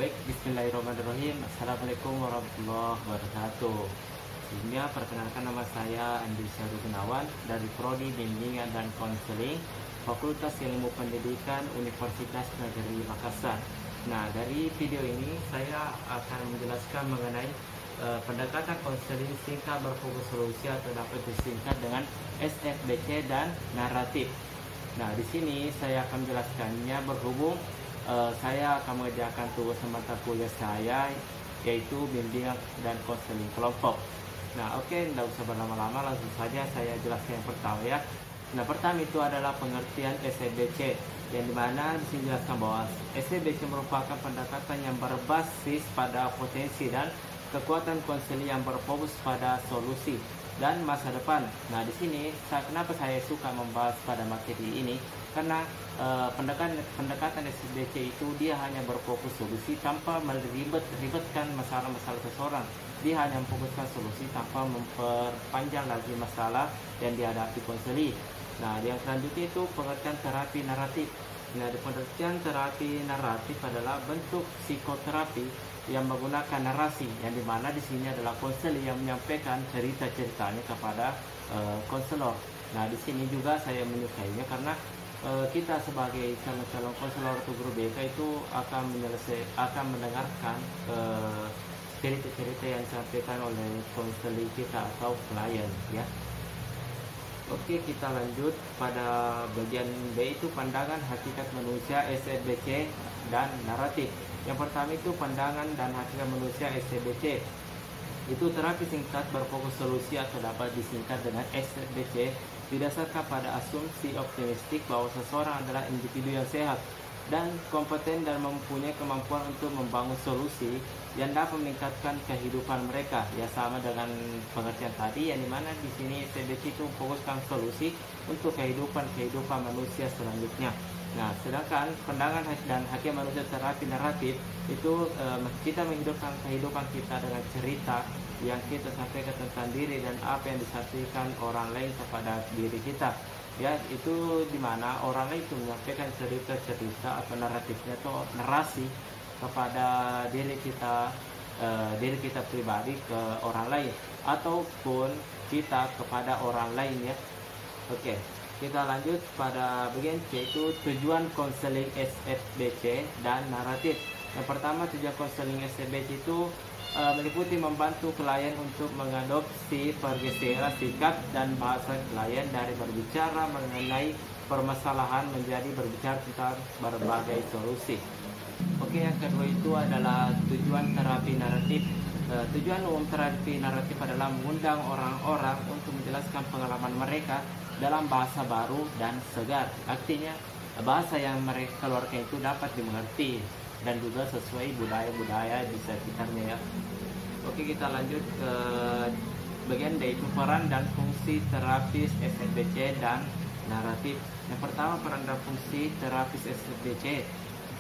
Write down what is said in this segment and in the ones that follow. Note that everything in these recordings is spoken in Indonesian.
Baik, bismillahirrahmanirrahim. Assalamualaikum warahmatullahi wabarakatuh. Sebelumnya, perkenalkan nama saya Andi Syahru Gunawan dari Prodi Bimbingan dan Konseling Fakultas Ilmu Pendidikan Universitas Negeri Makassar. Nah, dari video ini saya akan menjelaskan mengenai pendekatan konseling singkat berfokus solusi atau dapat disingkat dengan SFBC dan naratif. Nah, di sini saya akan menjelaskannya berhubung saya akan mengerjakan tugas mata kuliah saya, yaitu bimbingan dan konseling kelompok. Nah, oke, tidak usah berlama-lama, langsung saja saya jelaskan yang pertama ya. Nah, pertama itu adalah pengertian SFBC, yang dimana disini jelaskan bahwa SFBC merupakan pendekatan yang berbasis pada potensi dan kekuatan konseling yang berfokus pada solusi dan masa depan. Nah, di sini kenapa saya suka membahas pada materi ini? Karena pendekatan SFBC itu dia hanya berfokus solusi tanpa meribetkan masalah-masalah seseorang. Dia hanya memfokuskan solusi tanpa memperpanjang lagi masalah yang dihadapi konseli. Nah, yang selanjutnya itu pengertian terapi naratif. Nah, pengertian terapi naratif adalah bentuk psikoterapi yang menggunakan narasi, yang dimana di sini adalah konselor yang menyampaikan cerita-ceritanya kepada konselor. Nah, di sini juga saya menyukainya karena kita sebagai calon konselor atau guru BK itu akan mendengarkan cerita-cerita yang disampaikan oleh konselor kita atau klien ya. Oke, kita lanjut pada bagian B, itu pandangan hakikat manusia SFBC dan naratif. Yang pertama itu pandangan dan hakikat manusia SFBC. Itu terapi singkat berfokus solusi atau dapat disingkat dengan SFBC didasarkan pada asumsi optimistik bahwa seseorang adalah individu yang sehat dan kompeten dan mempunyai kemampuan untuk membangun solusi yang dapat meningkatkan kehidupan mereka. Ya, sama dengan pengertian tadi, yang dimana di sini SFBC itu memfokuskan solusi untuk kehidupan manusia selanjutnya. Nah, sedangkan pandangan dan hakikat manusia terapi naratif itu kita menghidupkan kehidupan kita dengan cerita yang kita sampaikan tentang diri dan apa yang disampaikan orang lain kepada diri kita. Ya, itu dimana orang lain itu menyampaikan cerita-cerita atau naratifnya atau narasi kepada diri kita pribadi ke orang lain ataupun kita kepada orang lain ya. Oke, kita lanjut pada bagian C, itu tujuan konseling SFBC dan naratif. Yang pertama, tujuan konseling SFBC itu meliputi membantu klien untuk mengadopsi pergeseran sikap dan bahasa klien dari berbicara mengenai permasalahan menjadi berbicara tentang berbagai solusi. Oke, yang kedua itu adalah tujuan terapi naratif. Tujuan umum terapi naratif adalah mengundang orang-orang untuk menjelaskan pengalaman mereka dalam bahasa baru dan segar. Artinya bahasa yang mereka keluarkan itu dapat dimengerti dan juga sesuai budaya-budaya di sekitarnya ya. Oke, kita lanjut ke bagian D, itu peran dan fungsi terapis SFBC dan naratif. Yang pertama, peran dan fungsi terapis SFBC.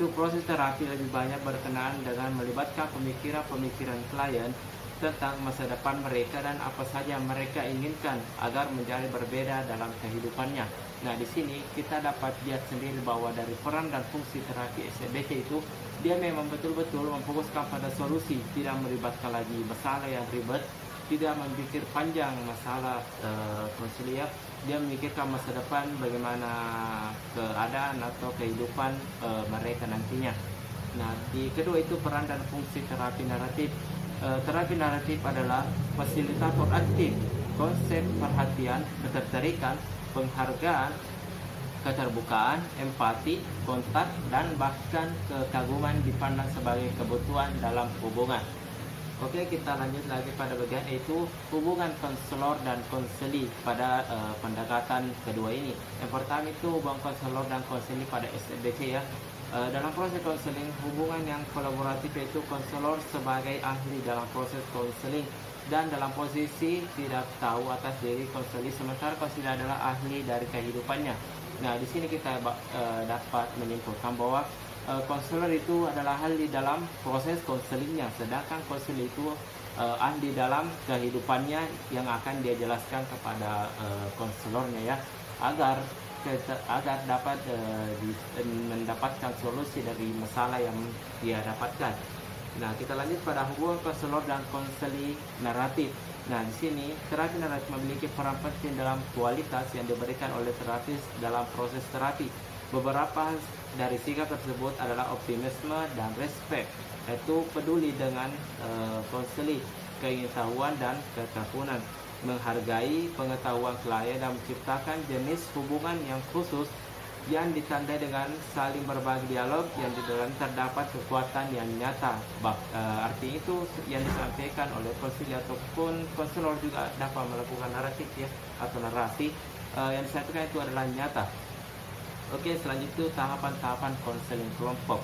Itu proses terapi lebih banyak berkenaan dengan melibatkan pemikiran klien tentang masa depan mereka dan apa saja mereka inginkan agar menjadi berbeda dalam kehidupannya. Nah, di sini kita dapat lihat sendiri bahwa dari peran dan fungsi terapi SFBC itu dia memang betul-betul memfokuskan pada solusi, tidak melibatkan lagi masalah yang ribet, tidak memikir panjang masalah konseling. Dia memikirkan masa depan, bagaimana keadaan atau kehidupan mereka nantinya. Nah, di kedua itu peran dan fungsi terapi naratif. Terapi naratif adalah fasilitator aktif konsep perhatian, ketertarikan, penghargaan, keterbukaan, empati, kontak, dan bahkan kekaguman dipandang sebagai kebutuhan dalam hubungan. Oke, kita lanjut lagi pada bagian itu hubungan konselor dan konseli pada pendekatan kedua ini. Yang pertama itu hubungan konselor dan konseli pada SFBC ya. Dalam proses konseling, hubungan yang kolaboratif yaitu konselor sebagai ahli dalam proses konseling dan dalam posisi tidak tahu atas diri konseli, sementara konseli adalah ahli dari kehidupannya. Nah, di sini kita dapat menyimpulkan bahwa konselor itu adalah ahli dalam proses konselingnya, sedangkan konselor itu ahli dalam kehidupannya yang akan dia jelaskan kepada konselornya ya, agar agar dapat mendapatkan solusi dari masalah yang dia dapatkan. Nah, kita lanjut pada hubungan konselor dan konseli naratif. Nah, di sini terapi naratif memiliki peran penting dalam kualitas yang diberikan oleh terapis dalam proses terapi. Beberapa dari sikap tersebut adalah optimisme dan respect, yaitu peduli dengan konseli, keingetahuan dan ketekunan, menghargai pengetahuan klien dan menciptakan jenis hubungan yang khusus yang ditandai dengan saling berbagi dialog yang di dalam terdapat kekuatan yang nyata. Arti itu yang disampaikan oleh konsili ataupun konselor juga dapat melakukan naratif ya, atau narasi yang disampaikan itu adalah nyata. Oke, selanjutnya itu tahapan-tahapan konseling kelompok.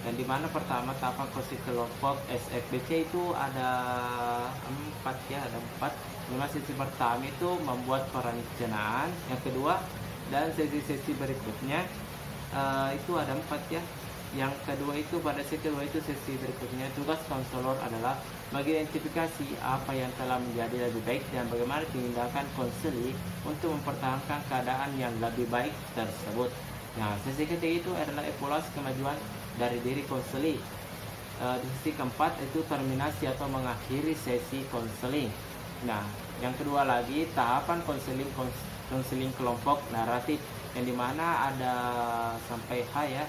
Dan dimana pertama tahapan konseling kelompok SFBC itu ada 4 ya, ada 4. Sesi pertama itu membuat perencanaan, yang kedua dan sesi-sesi berikutnya itu ada 4 ya. Yang kedua itu pada sesi kedua itu sesi berikutnya tugas konselor adalah mengidentifikasi apa yang telah menjadi lebih baik dan bagaimana tindakan konseli untuk mempertahankan keadaan yang lebih baik tersebut. Nah, sesi ketiga itu adalah evaluasi kemajuan dari diri konseli. Di sesi keempat itu terminasi atau mengakhiri sesi konseling. Nah, yang kedua lagi tahapan konseling kelompok naratif, yang dimana ada sampai H ya.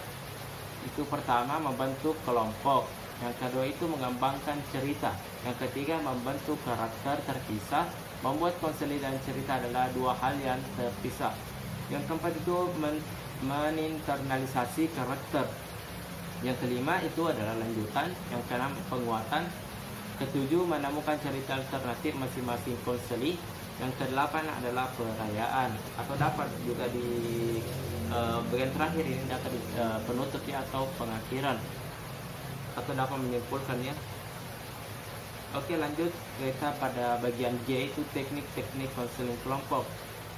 Itu pertama membentuk kelompok, yang kedua itu mengembangkan cerita, yang ketiga membentuk karakter terpisah. Membuat konseling dan cerita adalah dua hal yang terpisah. Yang keempat itu meninternalisasi karakter. Yang kelima itu adalah lanjutan. Yang keenam penguatan. Ketujuh menemukan cerita alternatif masing-masing konseli. Yang kedelapan adalah perayaan, atau dapat juga di bagian terakhir ini dapat penutup ya, atau pengakhiran, atau dapat menyimpulkan ya. Oke, lanjut kita pada bagian G, itu teknik-teknik konseling kelompok.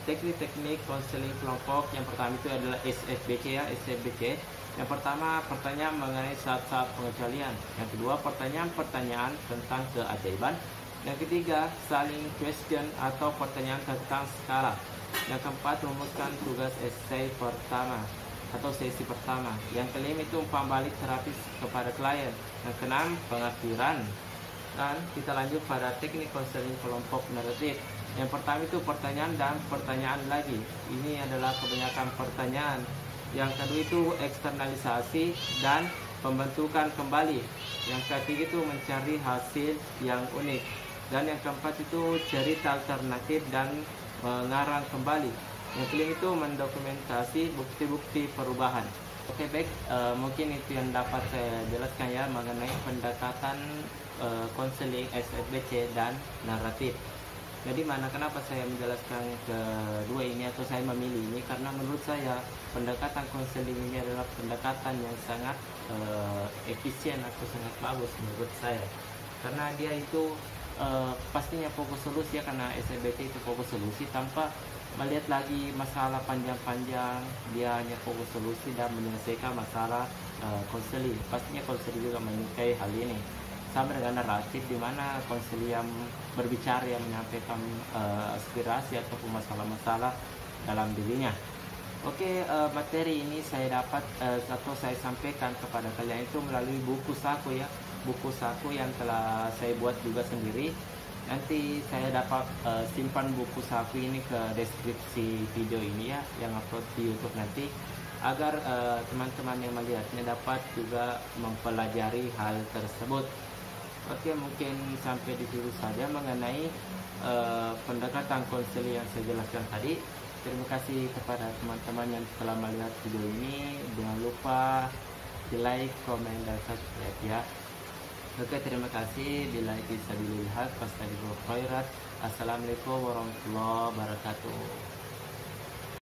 Teknik-teknik konseling kelompok yang pertama itu adalah SFBC ya, SFBC. Yang pertama pertanyaan mengenai saat-saat pengecualian. Yang kedua pertanyaan-pertanyaan tentang keajaiban. Yang ketiga, saling question atau pertanyaan tentang skala. Yang keempat, rumuskan tugas essay pertama atau sesi pertama. Yang kelima itu umpan balik terapis kepada klien. Yang keenam, pengakhiran. Dan kita lanjut pada teknik konseling kelompok naratif. Yang pertama itu pertanyaan dan pertanyaan lagi. Ini adalah kebanyakan pertanyaan. Yang kedua itu eksternalisasi dan pembentukan kembali. Yang ketiga itu mencari hasil yang unik. Dan yang keempat itu cerita alternatif dan mengarang kembali. Yang kelima itu mendokumentasi bukti-bukti perubahan. Oke, baik, mungkin itu yang dapat saya jelaskan ya mengenai pendekatan konseling SFBC dan naratif. Jadi kenapa saya menjelaskan kedua ini atau saya memilih ini, karena menurut saya pendekatan konseling ini adalah pendekatan yang sangat efisien atau sangat bagus menurut saya, karena dia itu pastinya fokus solusi ya, karena SFBC itu fokus solusi tanpa melihat lagi masalah panjang-panjang. Dia hanya fokus solusi dan menyelesaikan masalah konseling. Pastinya konseling juga menyukai hal ini, sama dengan naratif di mana konseling yang berbicara, yang menyampaikan aspirasi ataupun masalah-masalah dalam dirinya. Oke, materi ini saya dapat atau saya sampaikan kepada kalian itu melalui buku saku ya, buku saku yang telah saya buat juga sendiri. Nanti saya dapat simpan buku saku ini ke deskripsi video ini ya, yang upload di YouTube nanti, agar teman-teman yang melihatnya dapat juga mempelajari hal tersebut. Oke, mungkin sampai di situ saja mengenai pendekatan konseling yang saya jelaskan tadi. Terima kasih kepada teman-teman yang telah melihat video ini. Jangan lupa di like, komen, dan subscribe ya. Oke, terima kasih. Bila bisa dilihat, pasti khairat. Assalamualaikum warahmatullahi wabarakatuh.